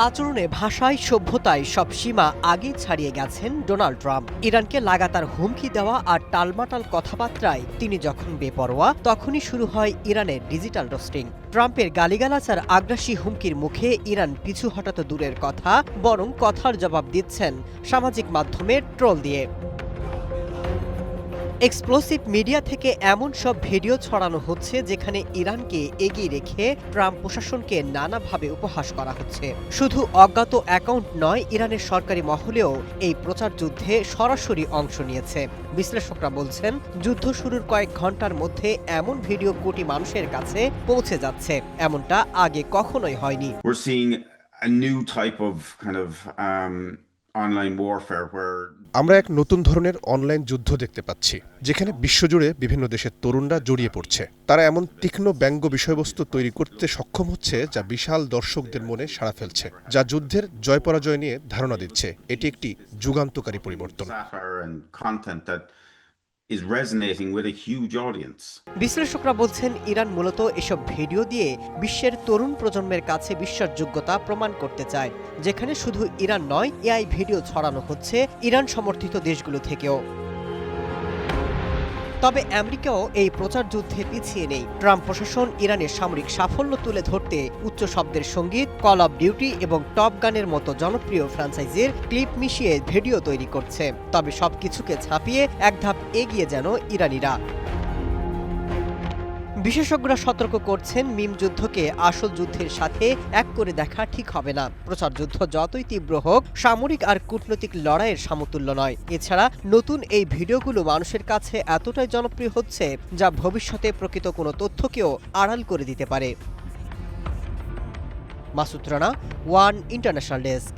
আচরণে, ভাষায়, সভ্যতায় সব সীমা আগেই ছাড়িয়ে গেছেন ডোনাল্ড ট্রাম্প। ইরানকে লাগাতার হুমকি দেওয়া আর টালমাটাল কথাবার্তায় তিনি যখন বেপরোয়া, তখনই শুরু হয় ইরানের ডিজিটাল রোস্টিং। ট্রাম্পের গালিগালাজ আর আগ্রাসী হুমকির মুখে ইরান পিছু হঠাতে দূরের কথা, বরং কথার জবাব দিচ্ছেন সামাজিক মাধ্যমে ট্রোল দিয়ে। এক্সপ্লোসিভ মিডিয়া থেকে এমন সব ভিডিও ছড়ানো হচ্ছে যেখানে ইরানকে এগিয়ে রেখে ট্রাম্প প্রশাসনকে নানাভাবে উপহাস করা হচ্ছে। শুধু অজ্ঞাত অ্যাকাউন্ট নয়, ইরানের সরকারি মহলেও এই প্রচার যুদ্ধে সরাসরি অংশ নিয়েছে। বিশ্লেষকরা বলছেন, যুদ্ধ শুরুর কয়েক ঘন্টার মধ্যে এমন ভিডিও কোটি মানুষের কাছে পৌঁছে যাচ্ছে, এমনটা আগে কখনোই হয়নি। We're seeing a new type of online warfare where আমরা এক নতুন ধরনের অনলাইন যুদ্ধ দেখতে পাচ্ছি, যেখানে বিশ্বজুড়ে বিভিন্ন দেশের তরুণরা জড়িয়ে পড়ছে। তারা এমন তীক্ষ্ণ ব্যঙ্গ বিষয়বস্তু তৈরি করতে সক্ষম হচ্ছে যা বিশাল দর্শকদের মনে সাড়া ফেলছে, যা যুদ্ধের জয় পরাজয় নিয়ে ধারণা দিচ্ছে। এটি একটি যুগান্তকারী পরিবর্তন। is resonating with a huge audience. বিশ্লেষকরা বলছেন, ইরান মূলত এসব ভিডিও দিয়ে বিশ্বের তরুণ প্রজন্মের কাছে বিশ্বাসযোগ্যতা প্রমাণ করতে চায়, যেখানে শুধু ইরান নয়, এআই ভিডিও ছড়ানো হচ্ছে ইরান সমর্থিত দেশগুলো থেকেও। তবে আমেরিকাও এই প্রচার যুদ্ধে পিছিয়ে নেই। ট্রাম্প প্রশাসন ইরানের সামরিক সাফল্য তুলে ধরতে উচ্চ শব্দের সঙ্গীত, কল অফ ডিউটি এবং টপ গানের মতো জনপ্রিয় ফ্র্যাঞ্চাইজির ক্লিপ মিশিয়ে ভিডিও তৈরি করছে। তবে সবকিছুকে ছাপিয়ে এক ধাপ এগিয়ে যেন ইরানিরা। বিশেষজ্ঞরা সতর্ক করছেন, মিম যুদ্ধকে আসল যুদ্ধের সাথে এক করে দেখা ঠিক হবে না। প্রচার যুদ্ধ যতই তীব্র হোক, সামরিক আর কূটনৈতিক লড়াইয়ের সমতুল্য নয়। এছাড়া নতুন এই ভিডিওগুলো মানুষের কাছে এতটাই জনপ্রিয় হচ্ছে, যা ভবিষ্যতে প্রকৃত কোনো তথ্যকেও আড়াল করে দিতে পারে। Masud Rana, one international desk.